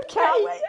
can't wait.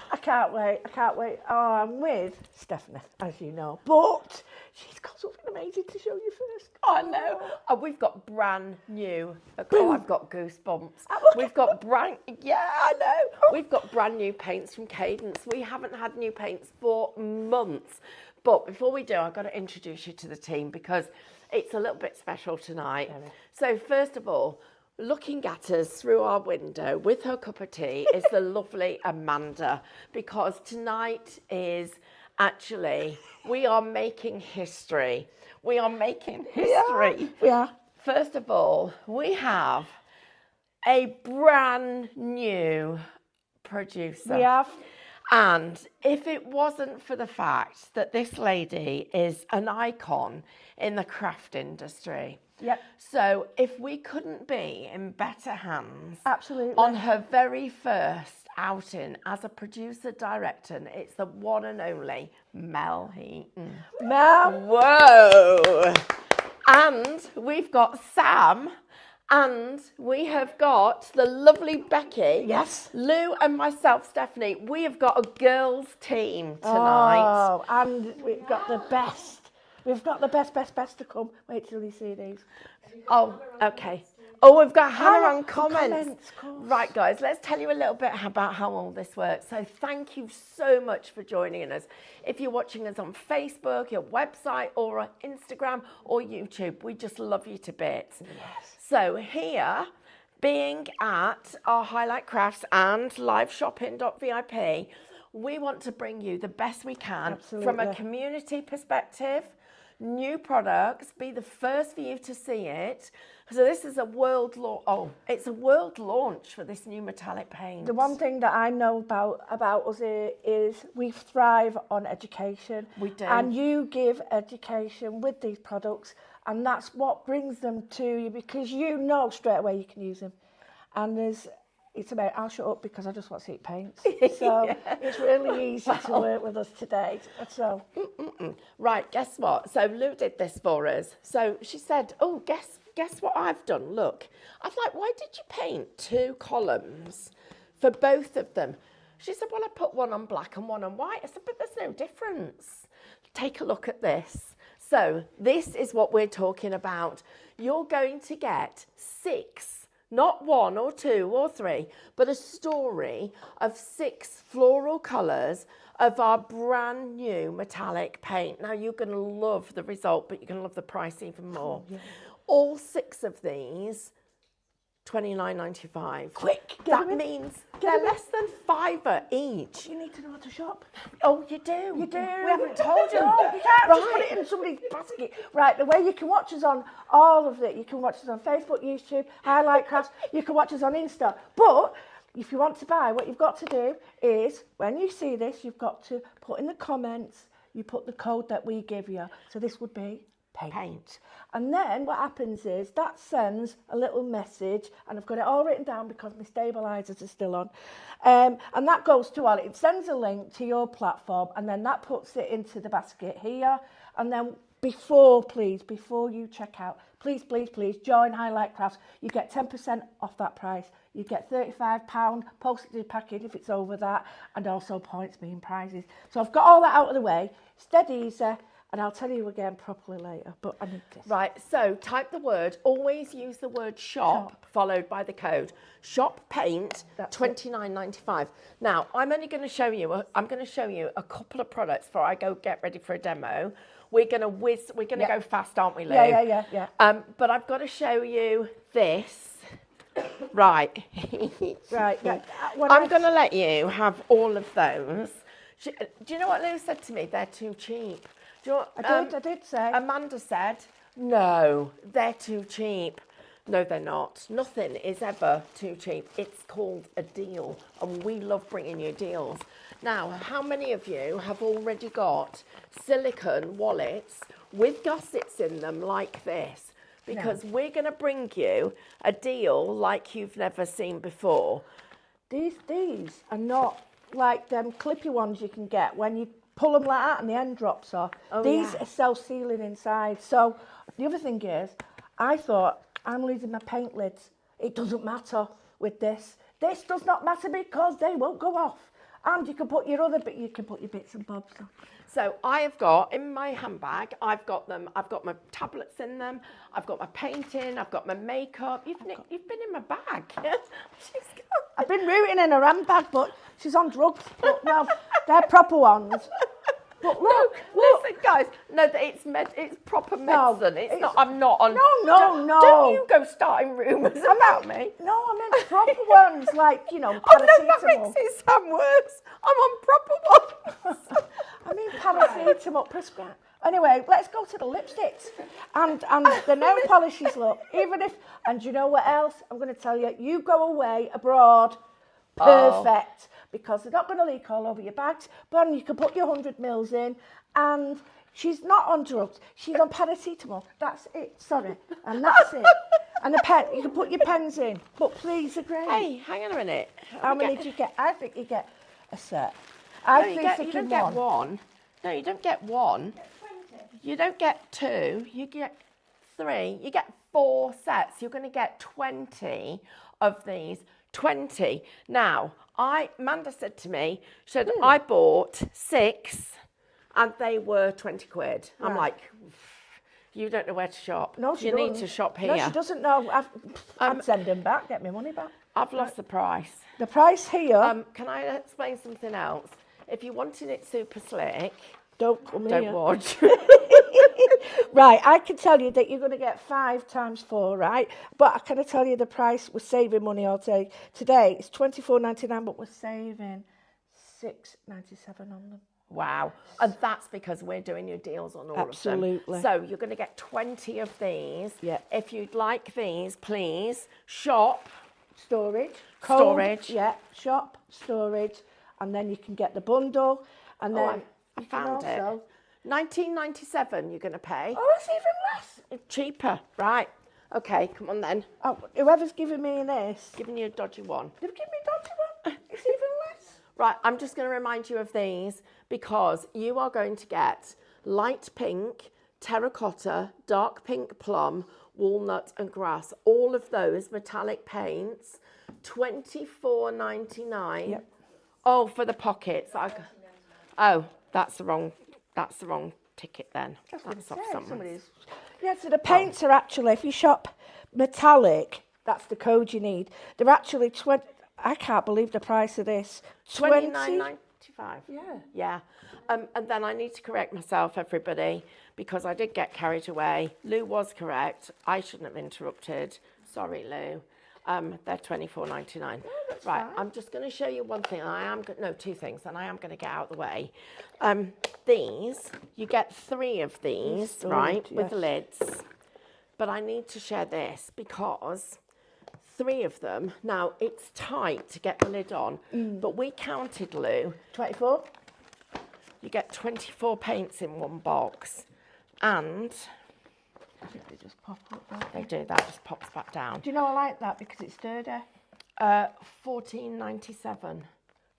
I can't wait. I can't wait. Oh, I'm with Stephanie, as you know. But she's got something amazing to show you first. I know. And we've got brand new. Oh, I've got goosebumps. We've got I know. We've got brand new paints from Cadence. We haven't had new paints for months. But before we do, I've got to introduce you to the team because it's a little bit special tonight. So first of all, looking at us through our window with her cup of tea is the lovely Amanda, because tonight is actually, we are making history. We are making history. We are. First of all, we have a brand new producer. We have. And if it wasn't for the fact that this lady is an icon in the craft industry. Yep. So if we couldn't be in better hands. Absolutely. On her very first outing as a producer director, it's the one and only Mel Heaton. Mel. Whoa. And we've got Sam. And we have got the lovely Becky. Yes. Lou and myself, Stephanie. We have got a girls' team tonight. Oh, and we've got the best. We've got the best to come. Wait till you see these. Oh, okay. Oh, we've got Hannah on comments. Comments, right, guys, let's tell you a little bit about how all this works. So thank you so much for joining us. If you're watching us on Facebook, your website, or on Instagram, or YouTube, we just love you to bits. Yes. So here, being at our Highlight Crafts and liveshopping.vip, we want to bring you the best we can. Absolutely. From a community perspective, new products, be the first for you to see it. So this is a world it's a world launch for this new metallic paint. The one thing that I know about us is we thrive on education. We do. And you give education with these products, and that's what brings them to you, because you know straight away you can use them. And it's about, I'll shut up because I just want to see paints. So it's really easy to work with us today. So Right, guess what? So Lou did this for us. So she said, oh, guess what I've done? Look. I was like, why did you paint 2 columns for both of them? She said, well, I put one on black and one on white. I said, but there's no difference. Take a look at this. So this is what we're talking about. You're going to get 6, not 1 or 2 or 3, but a story of 6 floral colours of our brand new metallic paint. Now, you're going to love the result, but you're going to love the price even more. Yeah. All 6 of these, $29.95. Quick, that means they're less than £5 each. you need to know how to shop. Oh, you do? You do. We haven't told you. No, you can't just put it in somebody's basket. Right, the way you can watch us on all of it, you can watch us on Facebook, YouTube, Highlight Crafts, you can watch us on Insta. But if you want to buy, what you've got to do is, when you see this, you've got to put in the comments, you put the code that we give you. So this would be paint. And then what happens is that sends a little message, and I've got it all written down because my stabilizers are still on, and that goes to it sends a link to your platform, and then that puts it into the basket here. And then before you check out, please join Highlight Crafts. You get 10% off that price. You get £35 postage package if it's over that, and also points being prizes. So I've got all that out of the way. It's dead easy. And I'll tell you again properly later, but I need this. Right, so type the word, always use the word shop. Followed by the code. Shop paint, $29.95. Now, I'm going to show you a couple of products before I go get ready for a demo. We're going to go fast, aren't we, Lou? Yeah. But I've got to show you this. Right. Right. Yeah. I'm going to let you have all of those. Do you know what Lou said to me? They're too cheap. Do you know what, I did say. Amanda said, no, they're too cheap. No, they're not. Nothing is ever too cheap. It's called a deal, and we love bringing you deals. Now, how many of you have already got silicone wallets with gussets in them like this? Because we're going to bring you a deal like you've never seen before. These are not like them clippy ones you can get when you pull them like that and the end drops off. These are self-sealing inside. So the other thing is, I thought, I'm losing my paint lids. It doesn't matter with this. This does not matter because they won't go off. And you can put your bits and bobs on. So I have got, in my handbag, I've got my tablets in them, I've got my painting, I've got my makeup. You've been in my bag. I've been rooting in her handbag, but she's on drugs. But no, they're proper ones. But look, listen, guys. No, it's proper medicine. It's not. I'm not on. No. Don't you go starting rumours about me? No, I meant proper ones, like paracetamol. Oh no, that makes it sound worse. I'm on proper ones. I mean paracetamol prescribed. Anyway, let's go to the lipsticks and the nail polishes. Look, and you know what else? I'm going to tell you. You go away abroad. Perfect. Because they're not going to leak all over your bags, but you can put your 100 mils in, and she's not on drugs. She's on paracetamol. That's it. Sorry, and that's it. And a pen. You can put your pens in. But please agree. Hey, hang on a minute. How many do you get? I think you get a set. You don't get one. No, you don't get one. You don't get two. You get three. You get 4 sets. You're going to get 20 of these. 20. Now, Amanda said to me, I bought 6 and they were 20 quid. Right. I'm like, you don't know where to shop. No, she You doesn't. need to shop here. No, she doesn't know. I'd send them back, get my money back. I've lost the price. The price here. Can I explain something else? If you wanted it super slick, don't watch. Right, I can tell you that you're going to get 5 times 4, right? But can I tell you the price? We're saving money all day. Today it's $24.99, but we're saving $6.97 on them. Wow. And that's because we're doing your deals on all Absolutely. of them. So you're going to get 20 of these. Yeah. If you'd like these, please shop. Storage. Yeah. Shop, storage. And then you can get the bundle. And then I found it. $19.97 you're going to pay. Oh, that's even less. It's cheaper. Right. Okay, come on then. Oh, whoever's giving me this. Giving you a dodgy one. They've given me a dodgy one. It's even less. Right, I'm just going to remind you of these because you are going to get light pink, terracotta, dark pink plum, walnut and grass. All of those metallic paints, $24.99. Yep. Oh, for the pockets. That's the wrong ticket then. That's off somewhere. Yeah, so the paints are actually, if you shop metallic, that's the code you need. They're actually I can't believe the price of this. $29.95. Yeah. Yeah. And then I need to correct myself, everybody, because I did get carried away. Lou was correct. I shouldn't have interrupted. Sorry, Lou. They're $24.99. Right, fine. I'm just going to show you one thing. Two things, and I am going to get out of the way. These, you get 3 of these, right, yes, with lids. But I need to share this because 3 of them, now it's tight to get the lid on, but we counted, Lou. 24? You get 24 paints in one box, and I think they just pop up. They do, that just pops back down. Do you know I like that because it's sturdy? $14.97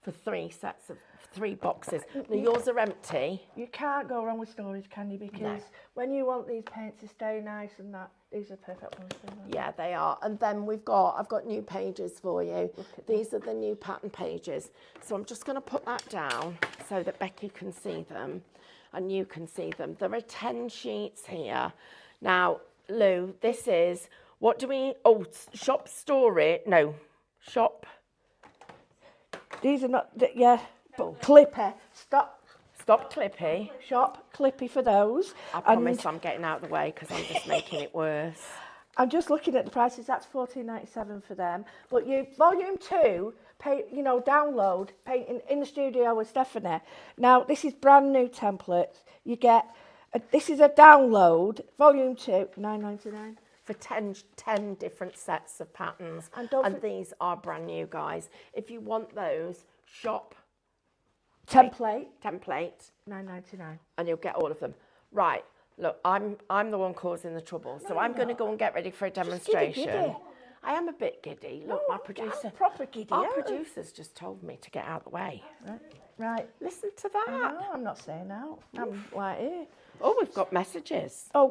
for 3 sets of 3 boxes. Now yours are empty. You can't go wrong with storage, can you? Because when you want these paints to stay nice and that, these are perfect ones for them. Yeah, they are. And then I've got new pages for you. These are the new pattern pages. So I'm just going to put that down so that Becky can see them and you can see them. There are 10 sheets here. Now, Lou, this is, shop storage, no, shop. These are not, Clippy, stop Clippy. Shop Clippy for those. I promise I'm getting out of the way because I'm just making it worse. I'm just looking at the prices, that's $14.97 for them. But volume 2, download, painting in the studio with Stephanie. Now, this is brand new templates. You get, this is a download, volume 2, $9.99. For 10 different sets of patterns. And these are brand new, guys. If you want those, shop template $9.99, and you'll get all of them. Right, look, I'm the one causing the trouble, so I'm going to go and get ready for a demonstration. I am a bit giddy. Look, my producer. I'm proper giddy. Our producer's just told me to get out of the way. Right. Listen to that. No, I'm not saying out. I'm right here. Oh, we've got messages. Oh,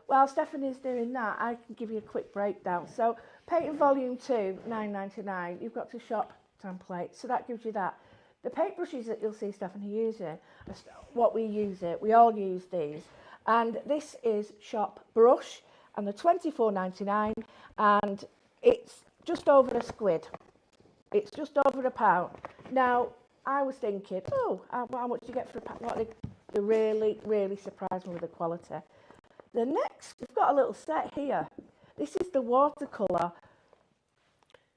while Stephanie's doing that, I can give you a quick breakdown. So, painting volume 2, £9.99. You've got to shop template. So that gives you that. The paintbrushes that you'll see Stephanie using, what we use it. We all use these. And this is shop brush, and they're £24.99, and it's just over a squid. It's just over £1. Now, I was thinking, how much do you get for a pack? They really, really surprised me with the quality. The next, we've got a little set here. This is the watercolour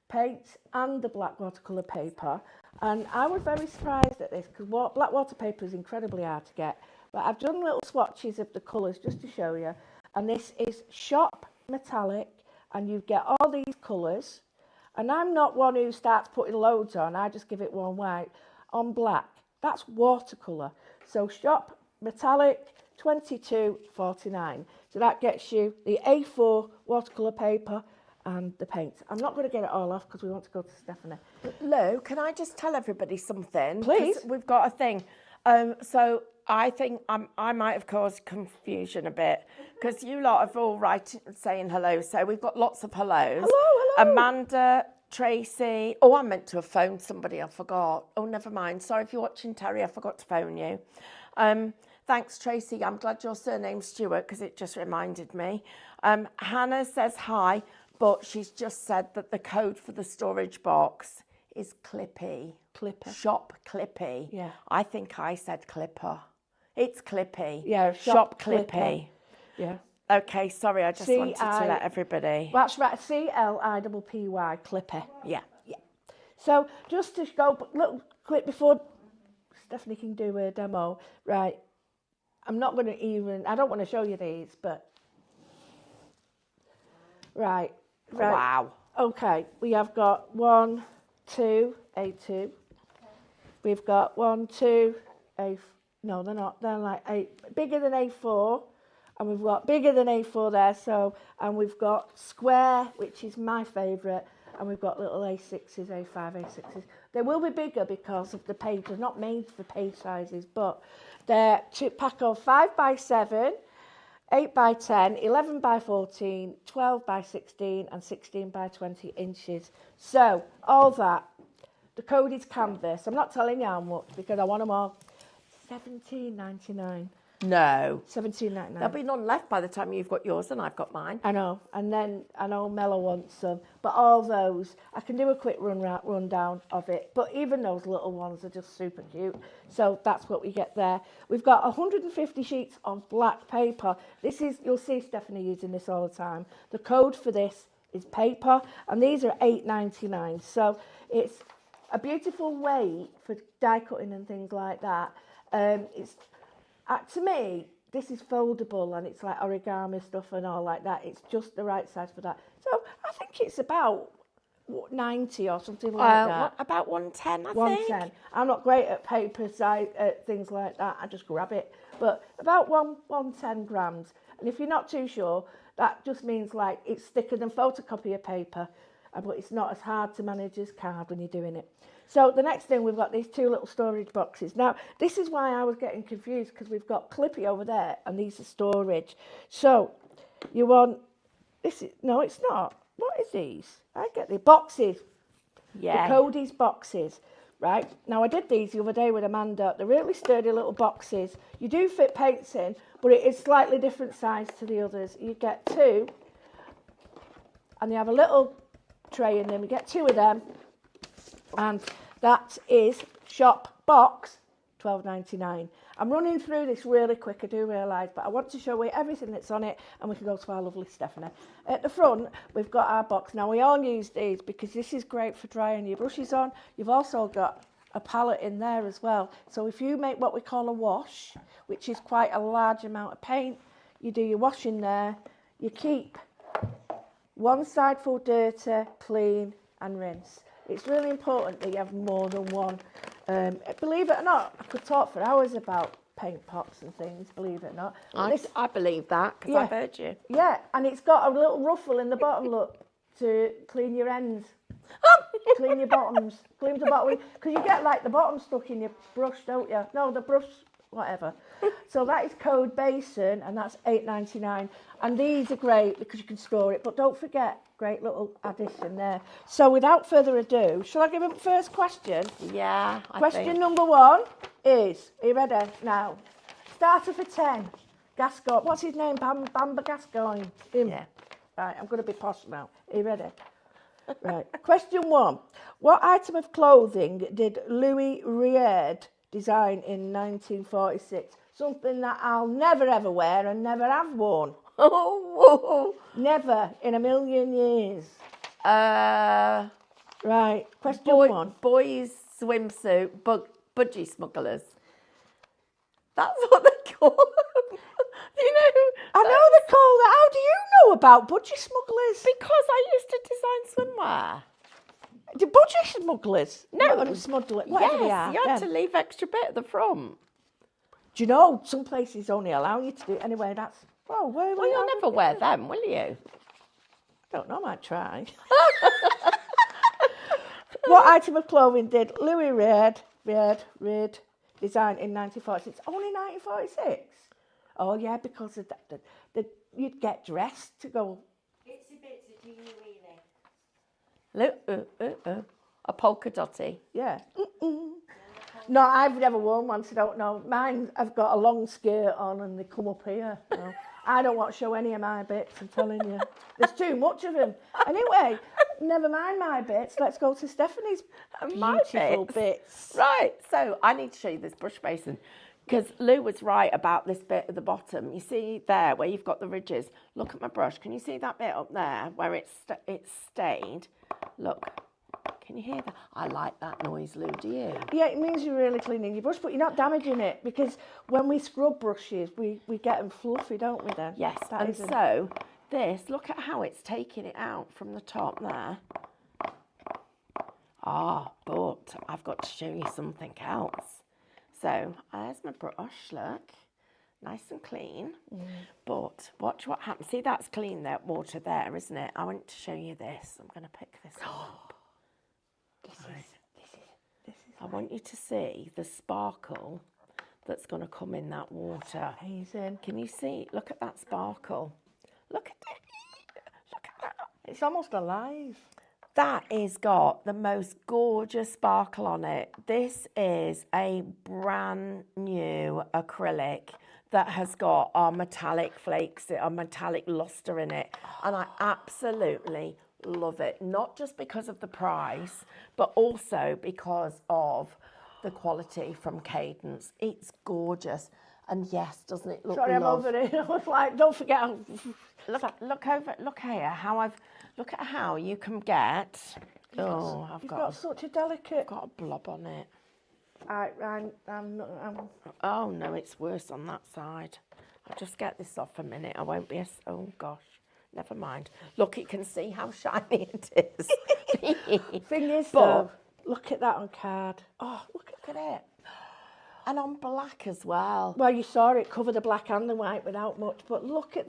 paint and the black watercolour paper. And I was very surprised at this because black water paper is incredibly hard to get. But I've done little swatches of the colours just to show you. And this is shop metallic, and you get all these colours. And I'm not one who starts putting loads on. I just give it one white on black. That's watercolour. So shop metallic, £22.49. So that gets you the A4 watercolour paper and the paint. I'm not going to get it all off because we want to go to Stephanie. Lou, can I just tell everybody something? Please. 'Cause we've got a thing. So I think I might have caused confusion a bit because you lot have all saying hello. So we've got lots of hellos. Hello. Amanda, Tracy. Oh, I meant to have phoned somebody. I forgot. Oh, never mind. Sorry if you're watching, Terry. I forgot to phone you. Thanks, Tracy. I'm glad your surname's Stewart because it just reminded me. Hannah says hi, but she's just said that the code for the storage box is Clippy. Clipper. Shop Clippy. Yeah. I think I said Clipper. It's Clippy. Yeah, Shop Clipper. Clippy. Yeah. Okay, sorry, I just wanted to let everybody. That's right, CLIPPY, Clipper. Yeah. So just to go a little quick before Stephanie can do a demo, right, I don't want to show you these, but, right. Wow. Okay, we have got 1, 2, A2. We've got 1, 2, no, they're not, they're like bigger than A4. And we've got bigger than A4 there, and we've got square, which is my favourite, and we've got little A6s, A5, A6s. They will be bigger because of the page. They're not made for page sizes, but they're pack of 5x7, 8x10, 11x14, 12x16, and 16x20 inches. So, all that. The code is Canvas. I'm not telling you how much because I want them all. £17.99. No. £17.99. There'll be none left by the time you've got yours and I've got mine. I know. And then I know Mella wants some. But all those, I can do a quick rundown of it. But even those little ones are just super cute. So that's what we get there. We've got 150 sheets of black paper. You'll see Stephanie using this all the time. The code for this is paper. And these are £8.99. So it's a beautiful way for die cutting and things like that. To me, this is foldable and it's like origami stuff and all like that. It's just the right size for that. So I think it's about 90 or something like that. About 110, I think. 110. I'm not great at paper size, things like that. I just grab it. But about 110 grams. And if you're not too sure, that just means like it's thicker than photocopier paper, but it's not as hard to manage as card when you're doing it. So the next thing, we've got these two little storage boxes. Now, this is why I was getting confused because we've got Clippy over there and these are storage. So you want, no, it's not. What is these? I get the boxes. Yeah. The Cody's boxes, right? Now, I did these the other day with Amanda. They're really sturdy little boxes. You do fit paints in, but it is slightly different size to the others. You get 2 and they have a little tray in them. You get 2 of them. And that is shop box £12.99. I'm running through this really quick, I do realise, but I want to show you everything that's on it and we can go to our lovely Stephanie. At the front, we've got our box. Now, we all use these because this is great for drying your brushes on. You've also got a palette in there as well. So if you make what we call a wash, which is quite a large amount of paint, you do your wash in there, you keep one side full dirty, clean and rinse. It's really important that you have more than one. Believe it or not, I could talk for hours about paint pots and things, believe it or not. I believe that, because I've heard you. Yeah, and it's got a little ruffle in the bottom, look, to clean your ends. Clean your bottoms. Clean the bottom, because you get like the bottom stuck in your brush, don't you? No, the brush, whatever. So that is Code Basin, and that's $8.99. And these are great because you can store it, but don't forget, great little addition there. So without further ado, shall I give him first question? Yeah, Question number 1 is, are you ready now? Starter for 10. Gascoigne. What's his name? Bamba Gascoigne. Him. Yeah. Right, I'm going to be posh now. Are you ready? Right. Question 1. What item of clothing did Louis Ried design in 1946? Something that I'll never ever wear and never have worn. Oh, Never in a million years. Right. Question 1. Boys' swimsuit, budgie smugglers. That's what they call them. You know, I know they call that. How do you know about budgie smugglers? because I used to design swimwear. The budgie smugglers? No. Smugglers. Whatever they are. Yes, you had to leave extra bit at the front. Do you know some places only allow you to do it anyway? That's well, You'll never wear them, will you? I don't know. I might try. What item of clothing did Louis Ried design in 1946? Only 1946. Oh yeah, because of that, you'd get dressed to go. Itsy bitsy teeny weeny. Look, a polka dotty. Yeah. No, I've never worn one, so I don't know. Mine, I've got a long skirt on and they come up here. So I don't want to show any of my bits, I'm telling you. There's too much of them. Anyway, never mind my bits. Let's go to Stephanie's beautiful bits. Right, so I need to show you this brush basin. Because Lou was right about this bit at the bottom. You see there where you've got the ridges. Look at my brush. Can you see that bit up there where it's stayed? Look. Can you hear that? I like that noise, Lou. Do you? Yeah, it means you're really cleaning your brush, but you're not damaging it, because when we scrub brushes, we get them fluffy, don't we then? Yes, and so this, look at how it's taking it out from the top there. But I've got to show you something else. So there's my brush, look. Nice and clean. But watch what happens. See, that's clean, that water there, isn't it? I want to show you this. I'm going to pick this up. I want you to see the sparkle that's going to come in that water. Amazing. Can you see? Look at that sparkle. Look at it. Look at that. It's almost alive. That has got the most gorgeous sparkle on it. This is a brand new acrylic that has got our metallic flakes, our metallic luster in it. And I absolutely love it. Not just because of the price, but also because of the quality from Cadence. It's gorgeous. And yes, doesn't it look Sorry, I'm over it. I was like, don't forget. Look here, look at how you can get. You've got such a delicate. I've got a blob on it. I'm Oh no, it's worse on that side. I'll just get this off a minute. I won't be oh gosh. Never mind. Look, you can see how shiny it is. Thing is, though, look at that on card. Oh, look at it. And on black as well. Well, you saw it cover the black and the white without much, but look at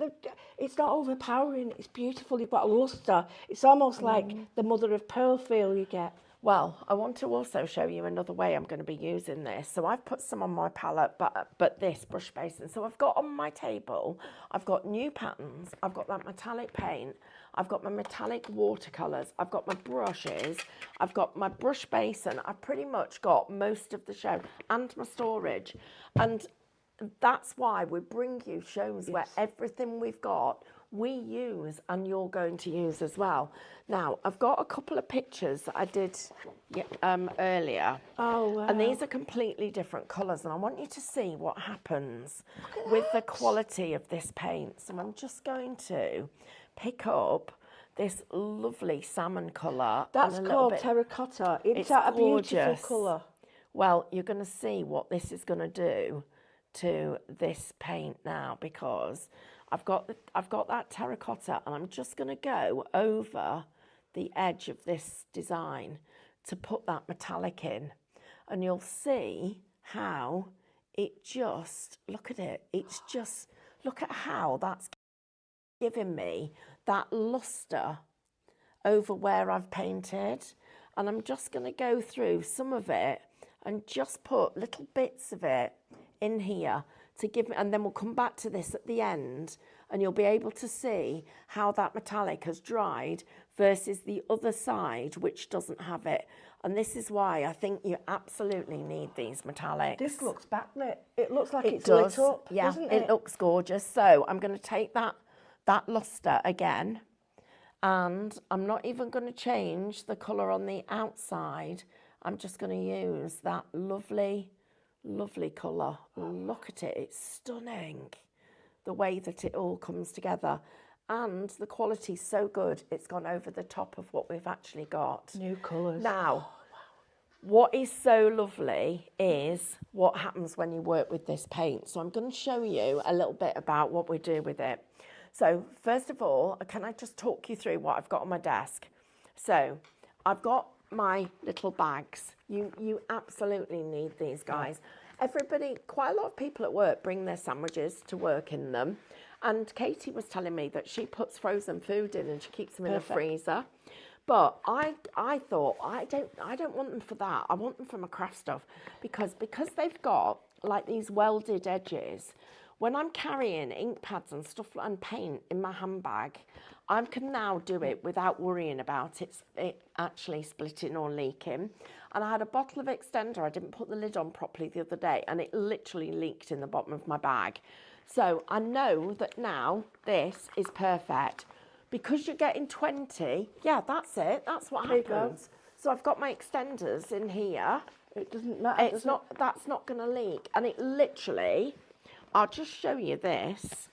it's not overpowering. It's beautiful. You've got a luster. It's almost like the mother of pearl feel you get. Well, I want to also show you another way I'm going to be using this. So I've put some on my palette, but this brush basin. So I've got on my table, I've got new patterns, I've got that metallic paint, I've got my metallic watercolours, I've got my brushes, I've got my brush basin. I've pretty much got most of the show and my storage. And that's why we bring you shows where everything we've got we use and you're going to use as well. Now, I've got a couple of pictures that I did earlier. Oh, wow. And these are completely different colours, and I want you to see what happens with the quality of this paint. So I'm just going to pick up this lovely salmon colour. That's called terracotta. It's a beautiful colour. Well, you're going to see what this is going to do to this paint now, because I've got that terracotta, and I'm just going to go over the edge of this design to put that metallic in, and you'll see how it just, look at it. It's just, look at how that's giving me that luster over where I've painted. And I'm just going to go through some of it and just put little bits of it in here to give me, and then we'll come back to this at the end and you'll be able to see how that metallic has dried versus the other side which doesn't have it. And this is why I think you absolutely need these metallics. This looks backlit. It looks like it's does, lit up, yeah, doesn't it? It looks gorgeous. So I'm going to take that luster again, and I'm not even going to change the colour on the outside. I'm just going to use that lovely colour. Look at it, it's stunning. The way that it all comes together. And the quality's so good, it's gone over the top of what we've actually got. New colours. Now, what is so lovely is what happens when you work with this paint. So I'm going to show you a little bit about what we do with it. So first of all, can I just talk you through what I've got on my desk? So I've got my little bags. You absolutely need these, guys. Everybody, quite a lot of people at work bring their sandwiches to work in them. And Katie was telling me that she puts frozen food in and she keeps them in the freezer. But I thought, I don't want them for that. I want them for my craft stuff because they've got like these welded edges. When I'm carrying ink pads and stuff and paint in my handbag, I can now do it without worrying about it actually splitting or leaking. And I had a bottle of extender. I didn't put the lid on properly the other day, and it literally leaked in the bottom of my bag. So I know that now this is perfect. Because you're getting 20, yeah, that's it. That's what happens. So I've got my extenders in here. It doesn't matter. That's not going to leak. And it literally, I'll just show you this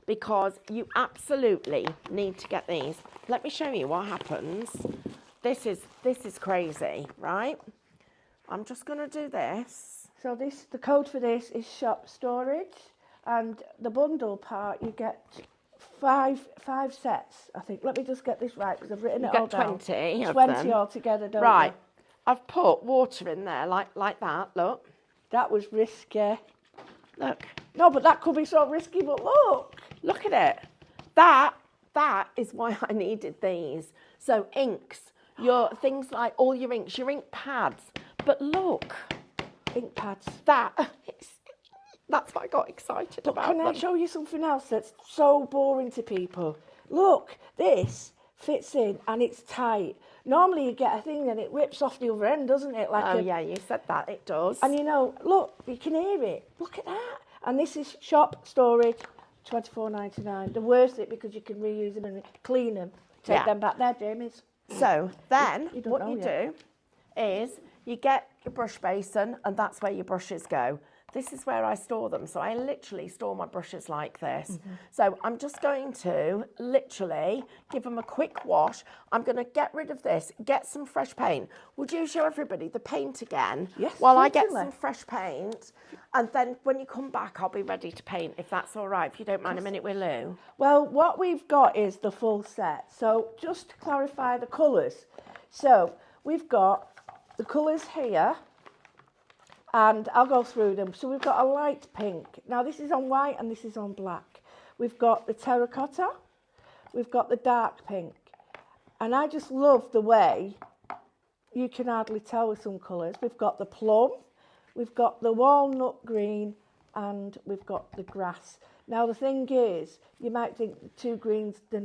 because you absolutely need to get these. Let me show you what happens. This is crazy, right? I'm just going to do this. So the code for this is shop storage, and the bundle part you get five sets, I think. Let me just get this right because I've written it all down. 20 of 20 them. altogether, don't Right. you? I've put water in there like that. Look. That was risky. Look. No, but that could be so risky, but look. Look at it. That is why I needed these. So inks, your things like all your inks, your ink pads. But look. Ink pads. That's why I got excited But about can them. I show you something else that's so boring to people? Look, this fits in and it's tight. Normally you get a thing and it rips off the other end, doesn't it? Yeah, you said that, it does. And you know, look, you can hear it. Look at that. And this is shop storage, $24.99. They're worth it because you can reuse them and clean them. Take them back there, Jamie's. So then you what you do is you get your brush basin and that's where your brushes go. This is where I store them. So I literally store my brushes like this. Mm-hmm. So I'm just going to literally give them a quick wash. I'm going to get rid of this, get some fresh paint. Would you show everybody the paint again? Yes, while I get some fresh paint. And then when you come back, I'll be ready to paint, if that's all right, if you don't mind a minute with Lou. Well, what we've got is the full set. So just to clarify the colours. So we've got the colours here. And I'll go through them. So we've got a light pink. Now this is on white and this is on black. We've got the terracotta. We've got the dark pink. And I just love the way you can hardly tell with some colours. We've got the plum. We've got the walnut green. And we've got the grass. Now the thing is, you might think the two greens, they're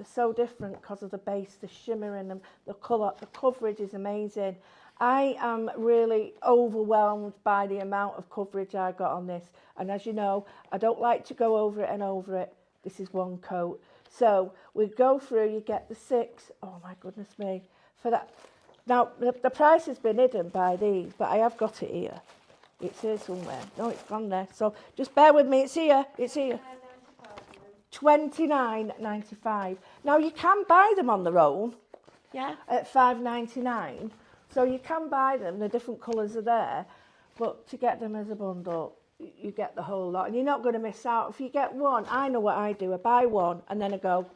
so different because of the base, the shimmer in them, the colour, the coverage is amazing. I am really overwhelmed by the amount of coverage I got on this. And as you know, I don't like to go over it and over it. This is one coat. So we go through, you get the 6. Oh my goodness me. For that. Now, the price has been hidden by these, but I have got it here. It's here somewhere. No, it's gone there. So just bear with me. It's here. It's here. $29.95. Now, you can buy them on their own. Yeah. At $5.99. So you can buy them, the different colours are there, but to get them as a bundle, you get the whole lot. And you're not going to miss out. If you get one, I know what I do. I buy one and then I go,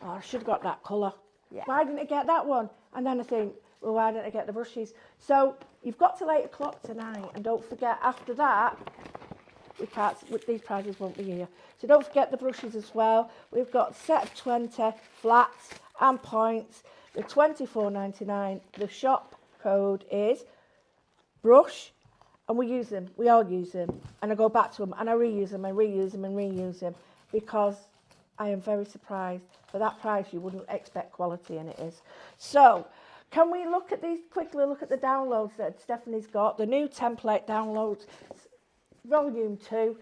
oh, I should have got that colour. Yeah. Why didn't I get that one? And then I think, well, why didn't I get the brushes? So you've got till 8 o'clock tonight. And don't forget, after that, we can't, these prices won't be here. So don't forget the brushes as well. We've got a set of 20 flats and points. The £24.99. The shop code is brush, and we use them. We all use them, and I go back to them and I reuse them and reuse them and reuse them because I am very surprised. For that price, you wouldn't expect quality, and it is. So, can we look at these quickly? Look at the downloads that Stephanie's got. The new template downloads, volume 2.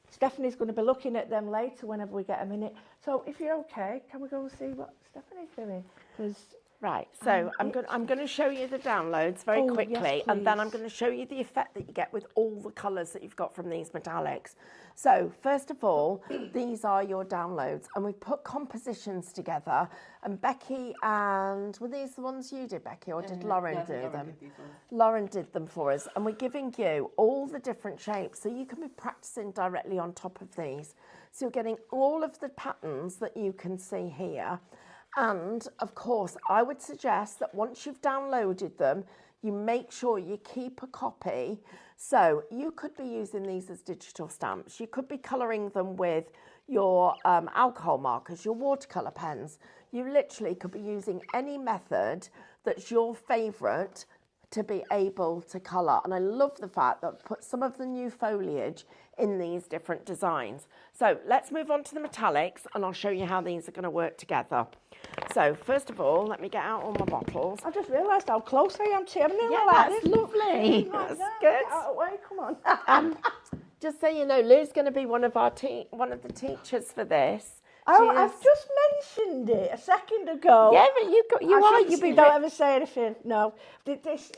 Stephanie's going to be looking at them later whenever we get a minute. So, if you're okay, can we go and see what Stephanie's doing? Because right, so I'm going to show you the downloads very quickly, yes, and then I'm please. going to show you the effect that you get with all the colours that you've got from these metallics. So first of all, these are your downloads, and we've put compositions together, and Becky and, were these the ones you did, Becky, or did Lauren do them? Lauren did them for us, and we're giving you all the different shapes, so you can be practicing directly on top of these. So you're getting all of the patterns that you can see here. And of course, I would suggest that once you've downloaded them, you make sure you keep a copy. So you could be using these as digital stamps. You could be colouring them with your alcohol markers, your watercolour pens. You literally could be using any method that's your favourite to be able to colour. And I love the fact that I've put some of the new foliage in these different designs. So let's move on to the metallics, and I'll show you how these are going to work together. So first of all, let me get out all my bottles. I just realised how close I am to you. Yeah, that's lovely. That's good. Get out of the way, come on. Just so you know, Lou's going to be one of the teachers for this. Oh, I've just mentioned it a second ago. Yeah, but don't ever say anything. No, this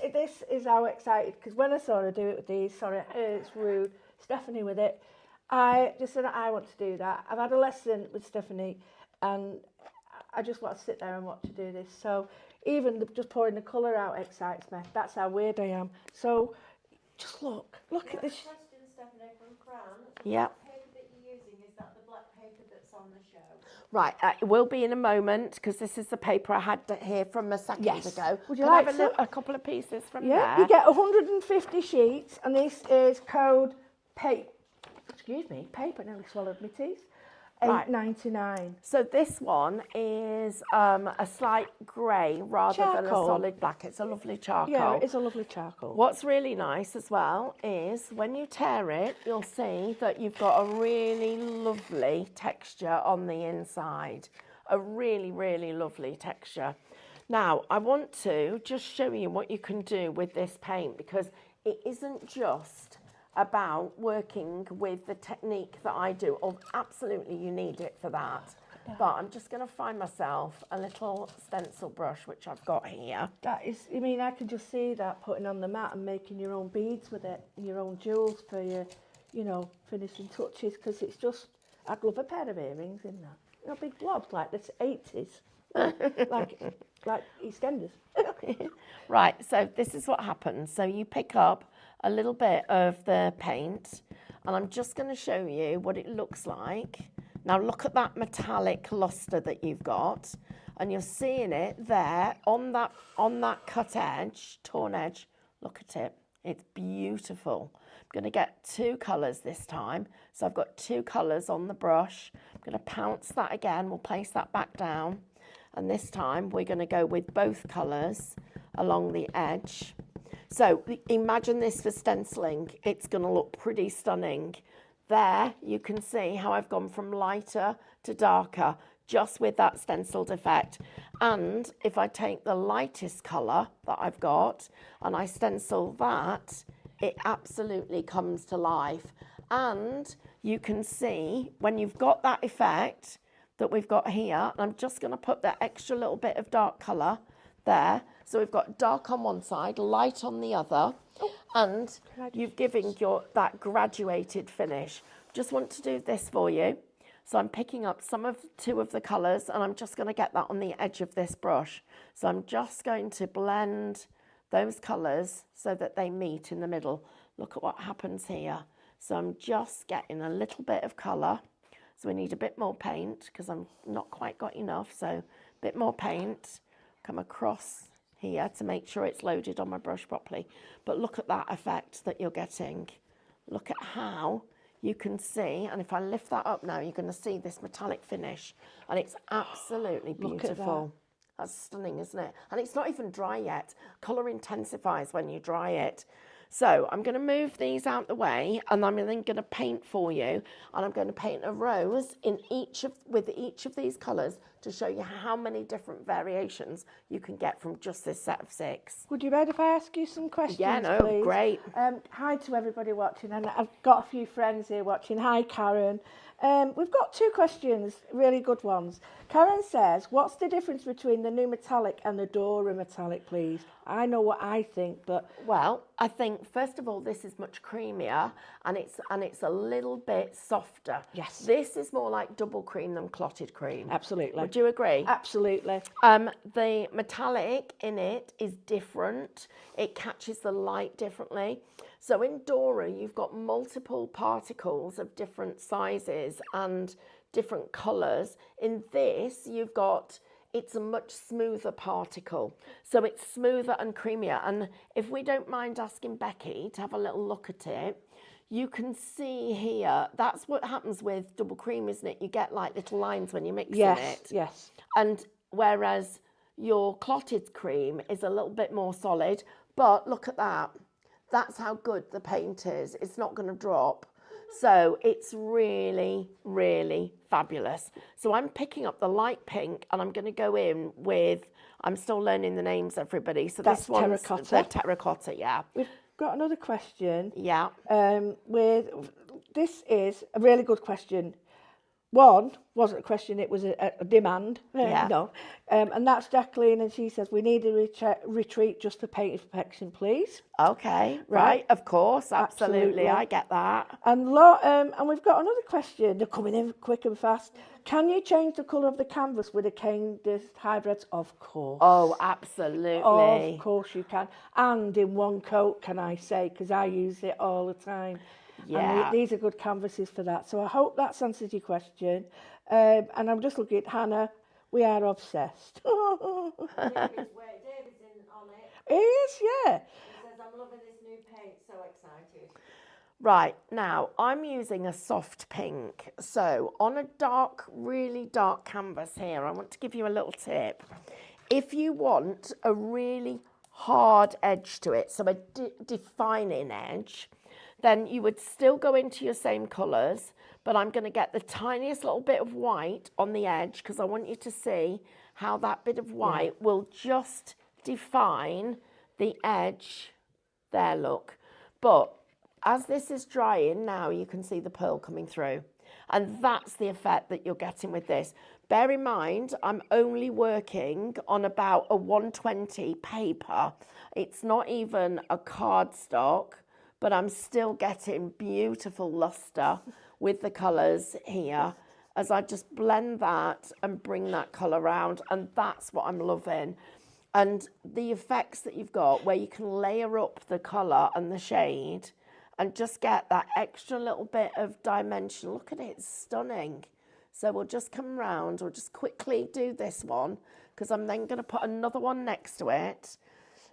is how excited, because when I saw her do it with these, sorry, it's rude, Stephanie with it, I just said I want to do that. I've had a lesson with Stephanie, and I just want to sit there and watch her do this. So even just pouring the colour out excites me. That's how weird I am. So just look at this. Question, Stephanie, from Fran. Yeah. The paper that you're using, is that the black paper that's on the show? Right, it will be in a moment, because this is the paper I had here from a second ago. Would you Can like I have some? a couple of pieces from Yeah, there? you get 150 sheets, and this is code paper. Excuse me, paper. Nearly swallowed my teeth. Right. £8.99. So this one is a slight grey rather than a Charcoal. solid black. It's a lovely charcoal. Yeah, it is a lovely charcoal. What's really nice as well is when you tear it, you'll see that you've got a really lovely texture on the inside. A really, really lovely texture. Now, I want to just show you what you can do with this paint, because it isn't just about working with the technique that I do. Oh, absolutely, you need it for that. But I'm just going to find myself a little stencil brush, which I've got here. That is, I mean, I can just see that putting on the mat and making your own beads with it, and your own jewels for your, you know, finishing touches, because it's just, I'd love a pair of earrings in that. You know, big blobs like the 80s, like EastEnders. Right, so this is what happens. So you pick up a little bit of the paint, and I'm just going to show you what it looks like. Now look at that metallic luster that you've got, and you're seeing it there on that cut edge, torn edge. Look at it. It's beautiful. I'm going to get 2 colours this time. So I've got 2 colours on the brush. I'm going to pounce that again. We'll place that back down. And this time we're going to go with both colours along the edge. So imagine this for stenciling. It's going to look pretty stunning. There you can see how I've gone from lighter to darker just with that stenciled effect. And if I take the lightest colour that I've got and I stencil that, it absolutely comes to life. And you can see when you've got that effect that we've got here, I'm just going to put that extra little bit of dark colour there. So we've got dark on one side, light on the other, and you've given that graduated finish. Just want to do this for you. So I'm picking up 2 of the colours, and I'm just going to get that on the edge of this brush. So I'm just going to blend those colours so that they meet in the middle. Look at what happens here. So I'm just getting a little bit of colour. So we need a bit more paint because I'm not quite got enough. So a bit more paint, come across here to make sure it's loaded on my brush properly. But look at that effect that you're getting. Look at how you can see, and if I lift that up now, you're going to see this metallic finish, and it's absolutely Look at beautiful. That's stunning, isn't it? And it's not even dry yet. Colour intensifies when you dry it. So I'm going to move these out the way, and I'm then going to paint for you, and I'm going to paint a rose with each of these colours to show you how many different variations you can get from just this set of 6. Would you mind if I ask you some questions, Yeah, no, please? great. Hi to everybody watching, and I've got a few friends here watching. Hi, Karen. We've got 2 questions, really good ones. Karen says, what's the difference between the new metallic and the Dora metallic, please? I know what I think, but... Well, I think, first of all, this is much creamier, and it's a little bit softer. Yes. This is more like double cream than clotted cream. Absolutely. Would you agree? Absolutely. The metallic in it is different. It catches the light differently. So in Dora, you've got multiple particles of different sizes and different colours. In this, it's a much smoother particle. So it's smoother and creamier. And if we don't mind asking Becky to have a little look at it, you can see here, that's what happens with double cream, isn't it? You get like little lines when you're mixing it. Yes. And whereas your clotted cream is a little bit more solid, but look at that. That's how good the paint is. It's not going to drop. So it's really, really fabulous. So I'm picking up the light pink, and I'm going to go in with, I'm still learning the names, everybody. So That's this one's terracotta. the terracotta, yeah. We've got another question. Yeah. This is a really good question. One wasn't a question, it was a demand. Yeah. No. And that's Jacqueline, and she says, we need a retreat just for paint inspection, please. Okay, right, of course, absolutely. Absolutely. I get that. And we've got another question. They're coming in quick and fast. Can you change the colour of the canvas with a cane disc hybrids? Of course. Oh, absolutely. Of course you can. And in one coat, can I say, because I use it all the time. Yeah. And these are good canvases for that. So I hope that's answered your question. And I'm just looking at Hannah. We are obsessed. David's in on it. It is, yeah. He says, I'm loving this new paint, so excited. Right, now I'm using a soft pink. So on a dark, really dark canvas here, I want to give you a little tip. If you want a really hard edge to it, so a defining edge, then you would still go into your same colours, but I'm going to get the tiniest little bit of white on the edge because I want you to see how that bit of white will just define the edge. There, look. But as this is drying now, you can see the pearl coming through. And that's the effect that you're getting with this. Bear in mind, I'm only working on about a 120 paper. It's not even a cardstock, but I'm still getting beautiful luster with the colours here as I just blend that and bring that colour around, and that's what I'm loving. And the effects that you've got where you can layer up the colour and the shade and just get that extra little bit of dimension. Look at it, it's stunning. So we'll just come round, we'll just quickly do this one because I'm then going to put another one next to it.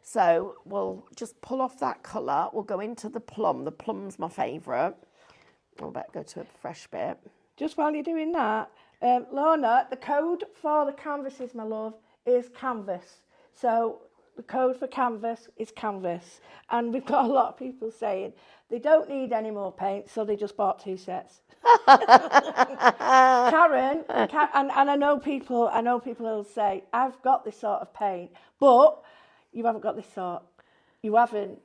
So we'll just pull off that colour. We'll go into the plum. The plum's my favourite. I'll better go to a fresh bit. Just while you're doing that, Lorna, the code for the canvases, my love, is canvas. So the code for canvas is canvas. And we've got a lot of people saying they don't need any more paint, so they just bought 2 sets. Karen, and I know people will say, I've got this sort of paint, but you haven't got this sort. You haven't,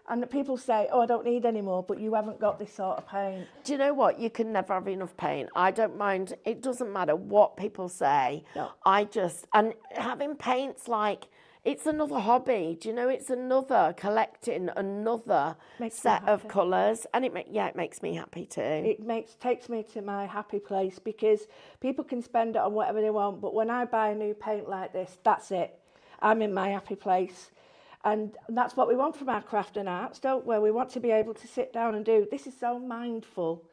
and people say, oh, I don't need any more, but you haven't got this sort of paint. Do you know what? You can never have enough paint. I don't mind. It doesn't matter what people say. No. And having paint's like, it's another hobby. Do you know, it's another collecting another set of colours. And it makes me happy too. It takes me to my happy place because people can spend it on whatever they want, but when I buy a new paint like this, that's it. I'm in my happy place. And that's what we want from our craft and arts, don't we? We want to be able to sit down and do, this is so mindful.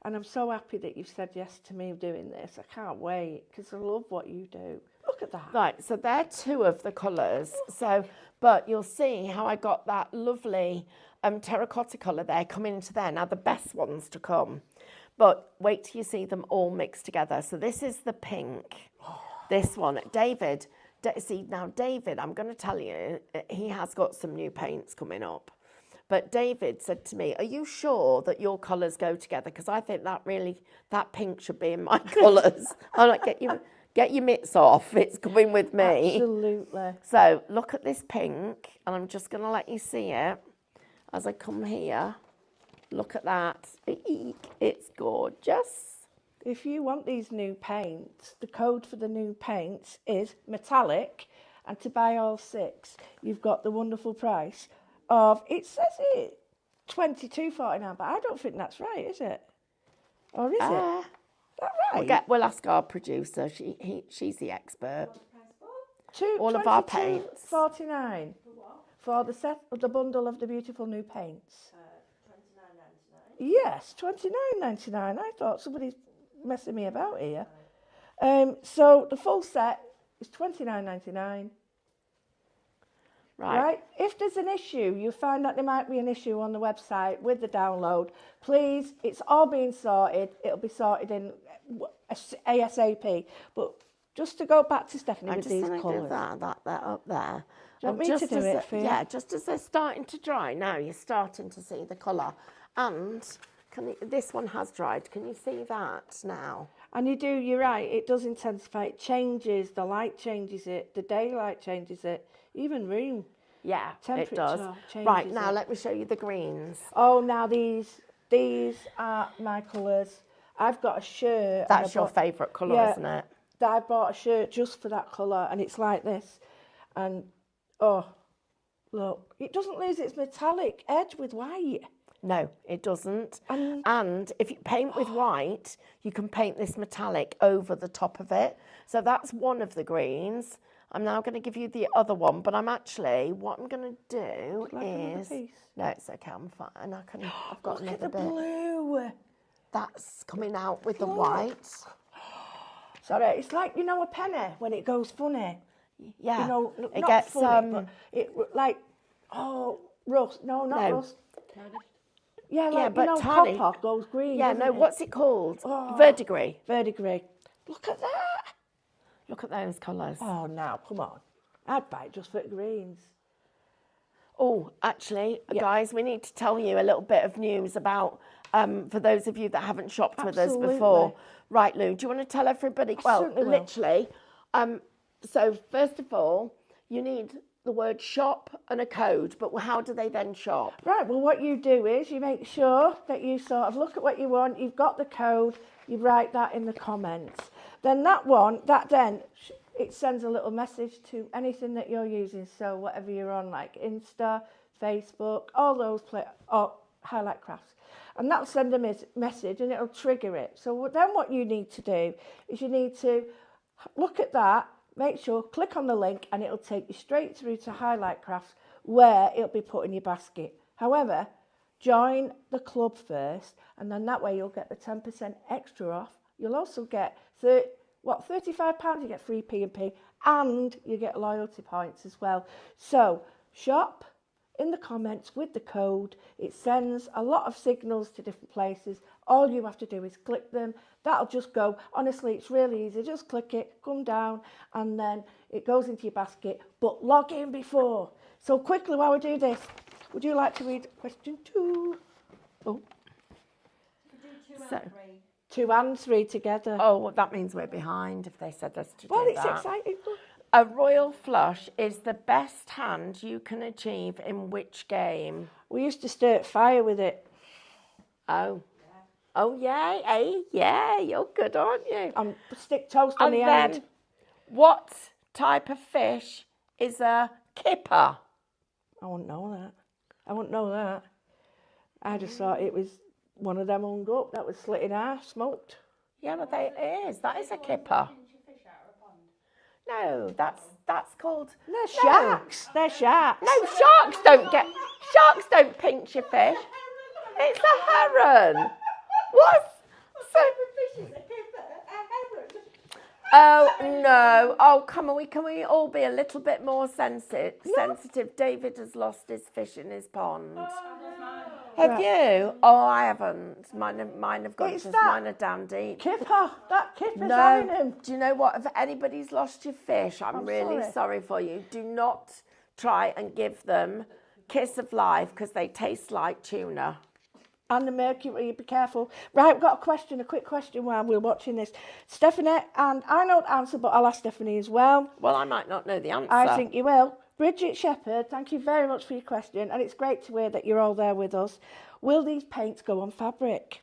And I'm so happy that you've said yes to me doing this. I can't wait, because I love what you do. Look at that. Right, so they're two of the colours. So, but you'll see how I got that lovely terracotta colour there coming into there. Now, the best ones to come. But wait till you see them all mixed together. So this is the pink. This one. David, see, now David, I'm going to tell you, he has got some new paints coming up. But David said to me, are you sure that your colours go together? Because I think that pink should be in my colours. I'm like, get your mitts off. It's coming with me. Absolutely. So look at this pink, and I'm just going to let you see it as I come here. Look at that. Eek, it's gorgeous. If you want these new paints, the code for the new paints is metallic, and to buy all 6, you've got the wonderful price of, it says it, $22.49, but I don't think that's right, is it? Or is it? Is that right? We'll ask our producer. She's the expert. All of our paints. $22.49 for the set, the bundle of the beautiful new paints. $29.99. Yes, $29.99. I thought somebody's messing me about here. So the full set is $29.99. Right. If there's an issue, you find that there might be an issue on the website with the download, please, it's all being sorted. It'll be sorted in ASAP. But just to go back to Stephanie with these colours. That up there. Do you want me to do it for you? Yeah, just as they're starting to dry now, you're starting to see the colour. And this one has dried. Can you see that now? And you're right, it does intensify. It changes, the light changes it, the daylight changes it, even room. Yeah, temperature it does. changes Right, now it. let me show you the greens. Oh, now these are my colours. I've got a shirt. That's your favourite colour, yeah, isn't it? I bought a shirt just for that colour, and it's like this. And, oh, look, it doesn't lose its metallic edge with white. No, it doesn't. And if you paint with white, you can paint this metallic over the top of it. So that's one of the greens. I'm now going to give you the other one, but what I'm going to do is... No, it's okay, I'm fine. I've got Look another at the bit. blue. That's coming out with the white. Sorry, it's like, a penny when it goes funny. Yeah. It not gets funny, but it like, rust. No, not rust. Yeah, like, but copper goes green. Yeah, no, what's it called? Verdigris. Verdigris. Look at that. Look at those colours. Oh, now, come on. I'd buy it just for the greens. Oh, actually, guys, we need to tell you a little bit of news about, for those of you that haven't shopped with us before. Right, Lou, do you want to tell everybody? Literally. So, first of all, you need the word shop and a code, but how do they then shop? Right, well, what you do is you make sure that you sort of look at what you want, you've got the code, you write that in the comments. Then it sends a little message to anything that you're using, so whatever you're on, like Insta, Facebook, all those, or Highlight Crafts. And that'll send a message and it'll trigger it. So then what you need to do is you need to look at that, make sure, click on the link, and it'll take you straight through to Highlight Crafts where it'll be put in your basket. However, join the club first, and then that way you'll get the 10% extra off. You'll also get £35, you get free P&P, and you get loyalty points as well. So shop in the comments with the code. It sends a lot of signals to different places. All you have to do is click them. That'll just go. Honestly, it's really easy. Just click it, come down, and then it goes into your basket. But log in before. So quickly, while we do this, would you like to read question 2? Oh. So, 2 and 3 together. Oh, well, that means we're behind if they said us to do that. Well, it's exciting. A royal flush is the best hand you can achieve in which game? We used to start fire with it. Oh. Oh, yeah, eh? Yeah, you're good, aren't you? Stick toast on the end. What type of fish is a kipper? I wouldn't know that. I just thought it was one of them hung up that was slit in half, smoked. Yeah, but that is a kipper. No, that's called... They're sharks. They're sharks. No, sharks don't pinch your fish. It's a heron. What? So, Oh, no. Oh, come on. Can we all be a little bit more sensitive? David has lost his fish in his pond. Have you? Oh, I haven't. Mine have gone. Mine are down deep. Kipper. That kipper's No. having him. Do you know what? If anybody's lost your fish, I'm really sorry for you. Do not try and give them Kiss of Life because they taste like tuna. And the mercury, be careful. Right, we've got a quick question while we're watching this. Stephanie, and I know the answer, but I'll ask Stephanie as well. Well, I might not know the answer. I think you will. Bridget Shepherd, thank you very much for your question, and it's great to hear that you're all there with us. Will these paints go on fabric?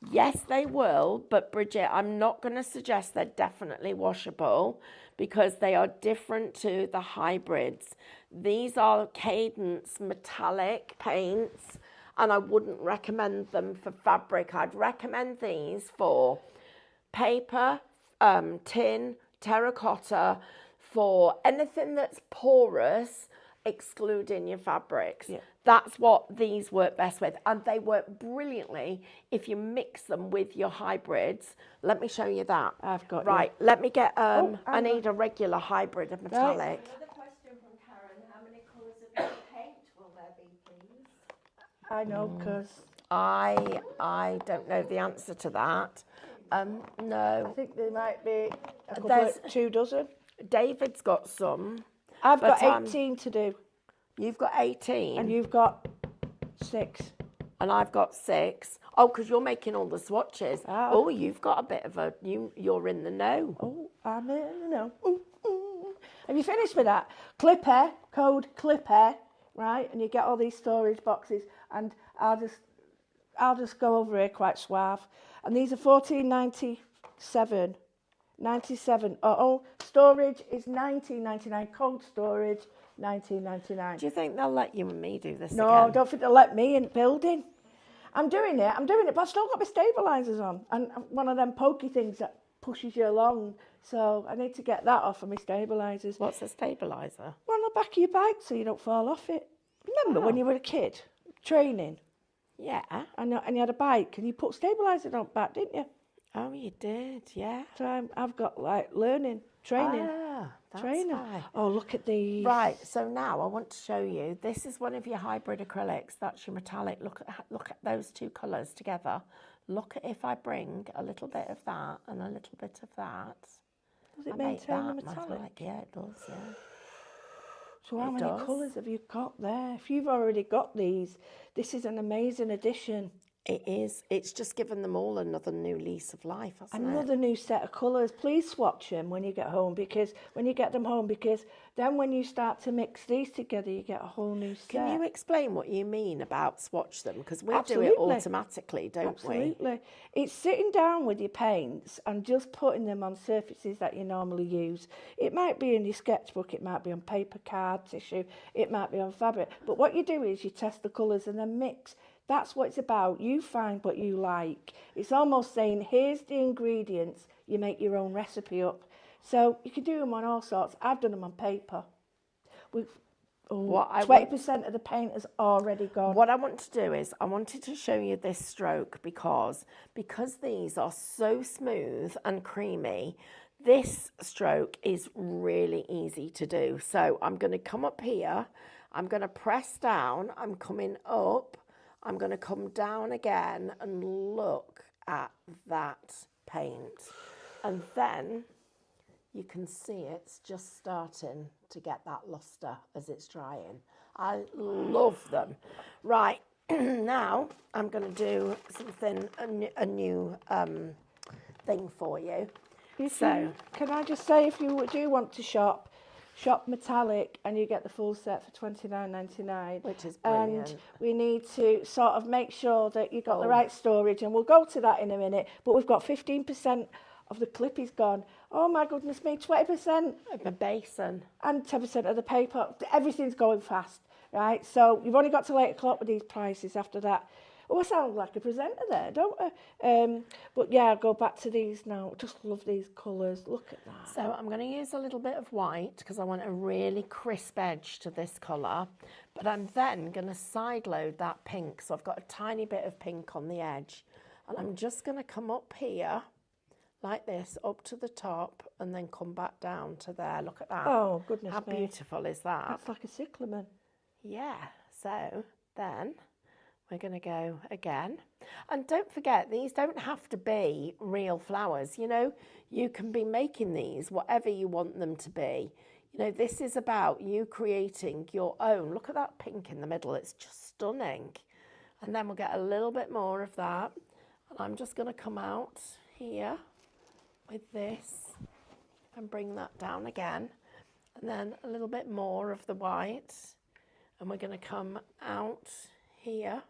Yes, they will, but Bridget, I'm not going to suggest they're definitely washable because they are different to the hybrids. These are Cadence metallic paints, and I wouldn't recommend them for fabric. I'd recommend these for paper, tin, terracotta, for anything that's porous, excluding your fabrics. Yeah. That's what these work best with. And they work brilliantly if you mix them with your hybrids. Let me show you that. I've got Right, let me get, I need a regular hybrid of metallic. Right. Another question from Karen. How many colours of your paint will there be, please? I know, because... I don't know the answer to that. No. I think there might be There's 2 dozen. David's got some. I've got 18 to do. You've got 18. And you've got 6. And I've got 6. Oh, because you're making all the swatches. Ah. Oh, you've got a bit of a... You're in the know. Oh, I'm in the know. Ooh, ooh. Have you finished with that? Clipper, code Clipper, right? And you get all these storage boxes. And I'll just go over here quite suave. And these are $14.97. 97. Oh, storage is $19.99. Cold storage, $19.99. Do you think they'll let you and me do this No, again? I don't think they'll let me in the building. I'm doing it, but I've still got my stabilisers on. And one of them pokey things that pushes you along. So I need to get that off of my stabilisers. What's a stabiliser? Well, on the back of your bike so you don't fall off it. Remember when you were a kid, training? Yeah. And you had a bike and you put stabilisers on back, didn't you? Oh, you did, yeah. So I've got like learning, training. That's trainer. why. Oh, look at these. Right, so now I want to show you. This is one of your hybrid acrylics. That's your metallic. Look at those 2 colours together. Look at if I bring a little bit of that and a little bit of that. Does it maintain the metallic? Yeah, it does, yeah. So how many colours have you got there? If you've already got these, this is an amazing addition. It is. It's just given them all another new lease of life, hasn't it? Another new set of colours. please swatch them when you get home, because then when you start to mix these together, you get a whole new set. Can you explain what you mean about swatch them? Because we do it automatically, don't we? Absolutely. It's sitting down with your paints and just putting them on surfaces that you normally use. It might be in your sketchbook, it might be on paper, card, tissue, it might be on fabric. But what you do is you test the colours and then mix. That's what it's about. You find what you like. It's almost saying, here's the ingredients, you make your own recipe up. So you can do them on all sorts. I've done them on paper. 20% of the paint has already gone. What I want to do is I wanted to show you this stroke because these are so smooth and creamy. This stroke is really easy to do. So I'm going to come up here. I'm going to press down. I'm coming up. I'm going to come down again and look at that paint. And then you can see it's just starting to get that lustre as it's drying. I love them. Right, now I'm going to do something, a new thing for you. Can I just say, if you do want to shop metallic and you get the full set for $29.99. Which is brilliant. And we need to sort of make sure that you've got the right storage, and we'll go to that in a minute, but we've got 15% of the clip is gone. Oh my goodness me, 20%. Of the basin. And 10% of the paper. Everything's going fast, right? So you've only got till 8 o'clock with these prices. After that, I sound like a presenter there, don't I? But yeah, I'll go back to these now. Just love these colours. Look at that. So I'm going to use a little bit of white because I want a really crisp edge to this colour. But I'm then going to side load that pink. So I've got a tiny bit of pink on the edge. And I'm just going to come up here like this up to the top and then come back down to there. Look at that. Oh, goodness How me. beautiful is that? That's like a cyclamen. Yeah, so then we're going to go again. And don't forget, these don't have to be real flowers. You know, you can be making these whatever you want them to be. You know, this is about you creating your own. Look at that pink in the middle. It's just stunning. And then we'll get a little bit more of that. And I'm just going to come out here with this and bring that down again. And then a little bit more of the white. And we're going to come out here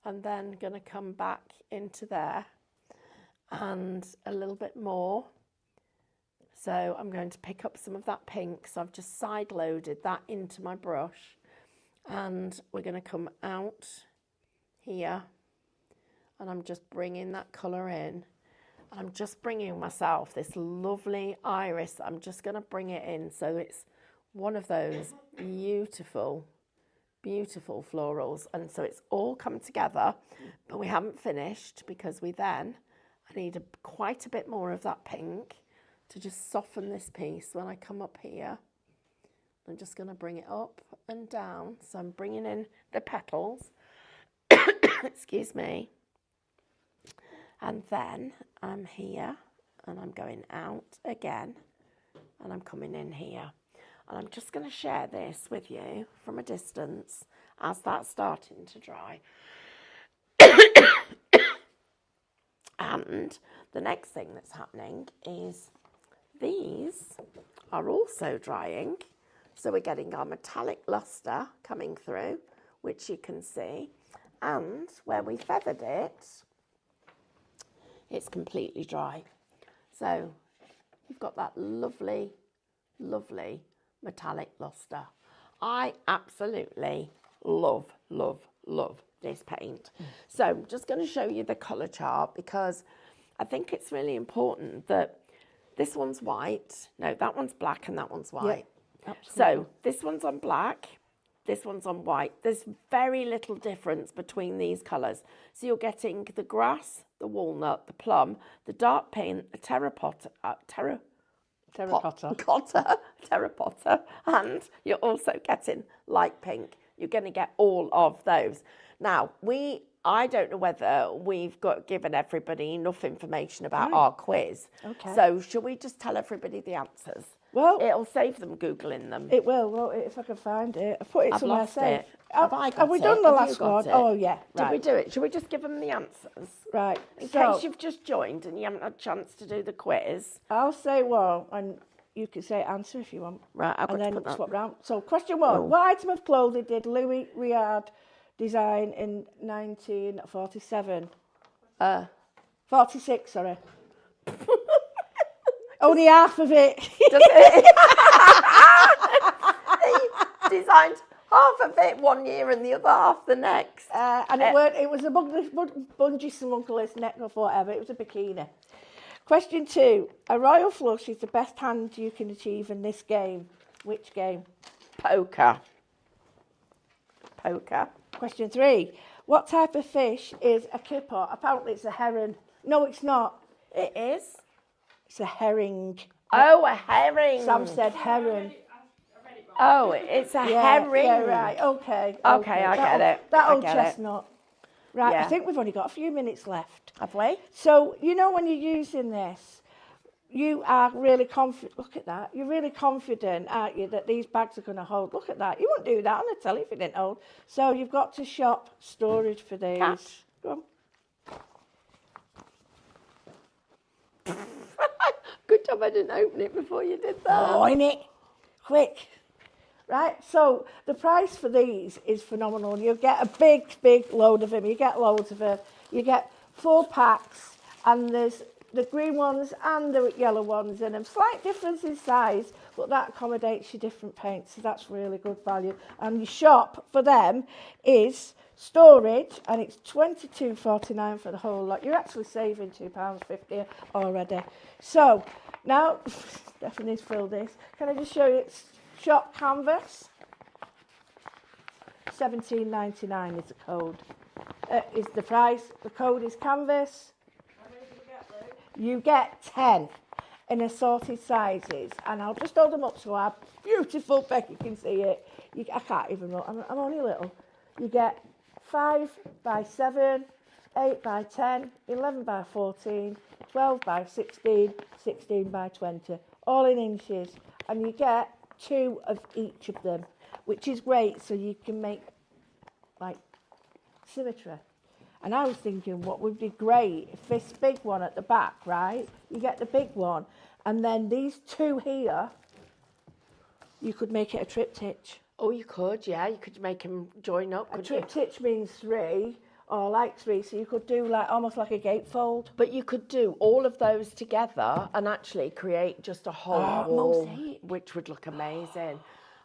and then going to come back into there and a little bit more. So I'm going to pick up some of that pink. So I've just side loaded that into my brush and we're going to come out here and I'm just bringing that colour in. And I'm just bringing myself this lovely iris. I'm just going to bring it in so it's one of those beautiful, beautiful florals. And so it's all come together, but we haven't finished because I need quite a bit more of that pink to just soften this piece when I come up here. I'm just going to bring it up and down. So I'm bringing in the petals, excuse me. And then I'm here and I'm going out again and I'm coming in here. And I'm just going to share this with you from a distance as that's starting to dry. And the next thing that's happening is these are also drying. So we're getting our metallic luster coming through, which you can see. And where we feathered it, it's completely dry. So you've got that lovely, lovely metallic luster. I absolutely love, love, love this paint. So I'm just going to show you the colour chart because I think it's really important that this one's white. No, that one's black and that one's white. Yeah, absolutely. So this one's on black, this one's on white. There's very little difference between these colours. So you're getting the grass, the walnut, the plum, the dark pink, the terracotta, and you're also getting light pink. You're going to get all of those. Now, I don't know whether we've given everybody enough information about our quiz. Okay. So shall we just tell everybody the answers? Well, It'll save them Googling them. it will, won't it, if I can find it. I put it I've somewhere lost safe. it. Have I got Have we it? done the Have you last got one? it? Oh, yeah. Did we do it? Shall we just give them the answers? Right. In So, case you've just joined and you haven't had a chance to do the quiz. I'll say one, and you can say answer if you want. Right, I've got and to then put that. swap round. So, question one. Oh. What item of clothing did Louis Riard design in 1947? 46, sorry. Only half of it. Does it? He designed half of it one year and the other half the next. And it was a bungee smuggler's neck or whatever. It was a bikini. Question two. A royal flush is the best hand you can achieve in this game. Which game? Poker. Poker. Question three. What type of fish is a kipper? Apparently it's a heron. No, it's not. It is. It's a herring. Oh, a herring. Sam said heron. Oh, it's a herring. Yeah, right. Okay. Okay, I get it. That I old get it. chestnut. Right, Yeah. I think we've only got a few minutes left. Have we? So, you know, when you're using this, you are really confident. Look at that. You're really confident, aren't you, that these bags are going to hold. Look at that. You wouldn't do that on the telly if it didn't hold. So you've got to shop storage for these. Cash. Go on. Good job I didn't open it before you did that. Oh, innit? Quick. Right, so the price for these is phenomenal. You get a big load of them. You get loads of them. You get 4 packs, and there's the green ones and the yellow ones in them. Slight difference in size, but that accommodates your different paints, so that's really good value. And your shop for them is storage, and it's $22.49 for the whole lot. You're actually saving £2.50 already. So now, Stephanie's filled this. Can I just show you? It's shop canvas. $17.99 is the code. Is the price. The code is canvas. You get 10 in assorted sizes, and I'll just hold them up so our beautiful Becky can see it. I can't even look, I'm only little. You get 5 by 7, 8 by 10, 11 by 14, 12 by 16, 16 by 20, all in inches, and you get 2 of each of them, which is great, so you can make like symmetry. And I was thinking what would be great if this big one at the back, right? You get the big one, and then these 2 here, you could make it a triptych. Oh, you could, yeah. You could make them join up, A couldn't you? triptych means 3, or like 3, so you could do like almost like a gatefold. But you could do all of those together and actually create just a whole wall, mosaic. which would look amazing.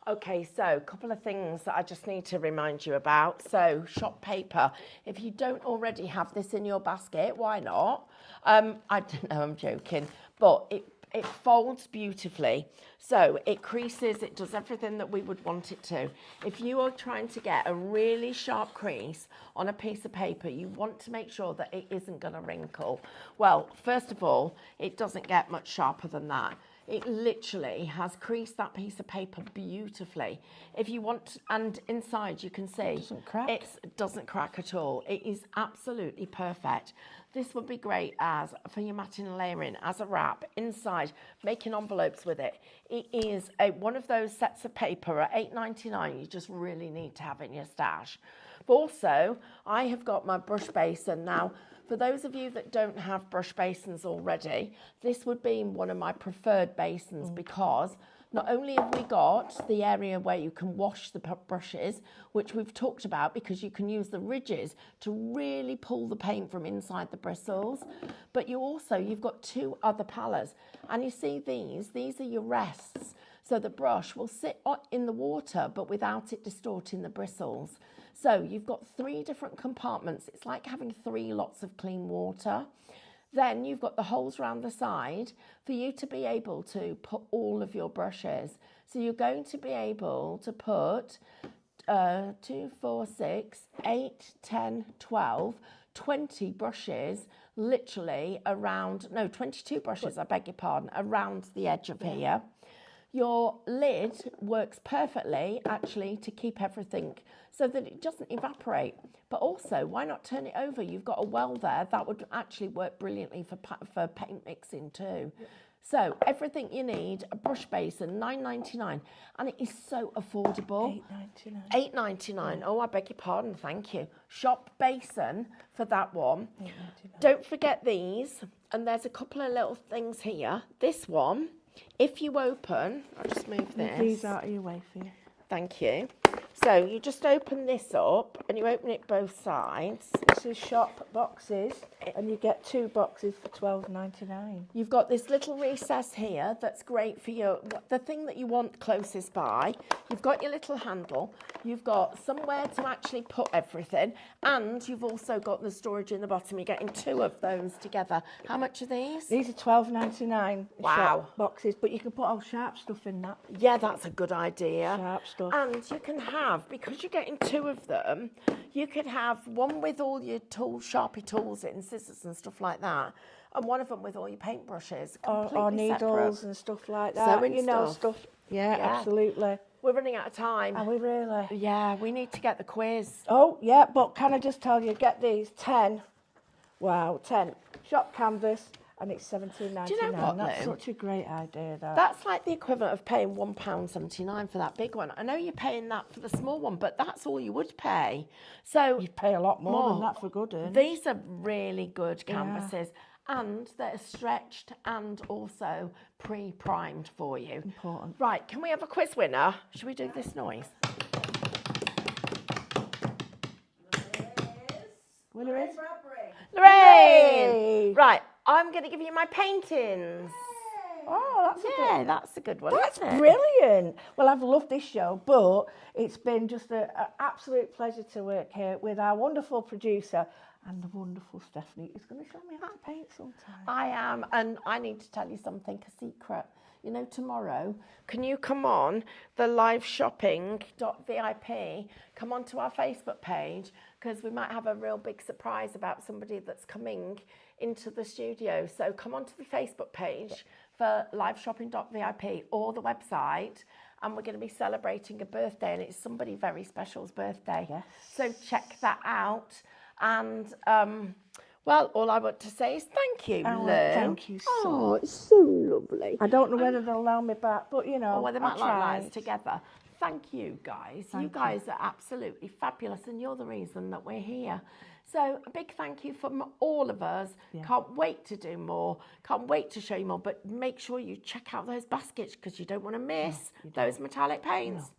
Okay, so a couple of things that I just need to remind you about. So, shop paper. If you don't already have this in your basket, why not? I don't know, I'm joking. But it folds beautifully. So it creases, it does everything that we would want it to. If you are trying to get a really sharp crease on a piece of paper, you want to make sure that it isn't going to wrinkle. Well, first of all, it doesn't get much sharper than that. It literally has creased that piece of paper beautifully. If you want, and inside you can see It doesn't crack. It doesn't crack at all. It is absolutely perfect. This would be great as for your matting and layering, as a wrap inside, making envelopes with it. It is one of those sets of paper at $8.99 you just really need to have in your stash. But also, I have got my brush basin now. For those of you that don't have brush basins already, this would be one of my preferred basins because not only have we got the area where you can wash the brushes, which we've talked about because you can use the ridges to really pull the paint from inside the bristles, but you've got 2 other palettes. And you see these are your rests. So the brush will sit in the water, but without it distorting the bristles. So you've got 3 different compartments. It's like having 3 lots of clean water. Then you've got the holes around the side for you to be able to put all of your brushes. So you're going to be able to put 2, 4, 6, 8, 10, 12, 20 brushes literally around, no, 22 brushes, I beg your pardon, around the edge of here. Your lid works perfectly, actually, to keep everything so that it doesn't evaporate. But also, why not turn it over? You've got a well there. That would actually work brilliantly for paint mixing too. Yeah. So everything you need, a brush basin, $9.99. And it is so affordable. $8.99. $8.99. Oh, I beg your pardon. Thank you. Shop basin for that one. $8.99. Don't forget these. And there's a couple of little things here. This one. If you open, I'll just move this. These out of your way for you. Thank you. So you just open this up and you open it both sides. This is shop boxes, and you get 2 boxes for $12.99. You've got this little recess here that's great for the thing that you want closest by. You've got your little handle. You've got somewhere to actually put everything, and you've also got the storage in the bottom. You're getting 2 of those together. How much are these? These are $12.99. Wow. Shop boxes, but you can put all sharp stuff in that. Yeah, that's a good idea. Sharp stuff. And you can have, because you're getting 2 of them, you could have one with all your tools, Sharpie tools in, scissors and stuff like that, and one of them with all your paintbrushes, or needles separate. And stuff like that. Sewing stuff. Yeah, absolutely. We're running out of time. Are we really? Yeah, we need to get the quiz. Oh, yeah, but can I just tell you, get these 10. Wow, 10. Shop canvas. And it's $17.99. Do you know what, That's Lou? such a great idea, that. That's like the equivalent of paying £1.79 for that big one. I know you're paying that for the small one, but that's all you would pay. So You'd pay a lot more than that for good ones. These are really good canvases. Yeah. And they're stretched and also pre-primed for you. Important. Right, can we have a quiz winner? Should we do this noise? Winner is? Lorraine! Right, I'm going to give you my paintings. Oh, that's a good one. That's isn't it? brilliant. Well, I've loved this show, but it's been just an absolute pleasure to work here with our wonderful producer and the wonderful Stephanie, who's going to show me how to paint sometime. I am, and I need to tell you something, a secret. you know, tomorrow, can you come on the liveshopping.vip, come onto our Facebook page, because we might have a real big surprise about somebody that's coming into the studio. So come onto the Facebook page for liveshopping.vip or the website, and we're going to be celebrating a birthday, and it's somebody very special's birthday. Yes. So check that out. And well, all I want to say is thank you, Oh, Lou. thank you so Oh, much. it's so lovely. I don't know whether they'll allow me back, but you know, Or whether they I'll might like try. lives together. Thank you, guys. You guys are absolutely fabulous, and you're the reason that we're here. So a big thank you from all of us. Yeah. Can't wait to do more. Can't wait to show you more. But make sure you check out those baskets, because you don't want to miss those metallic paints.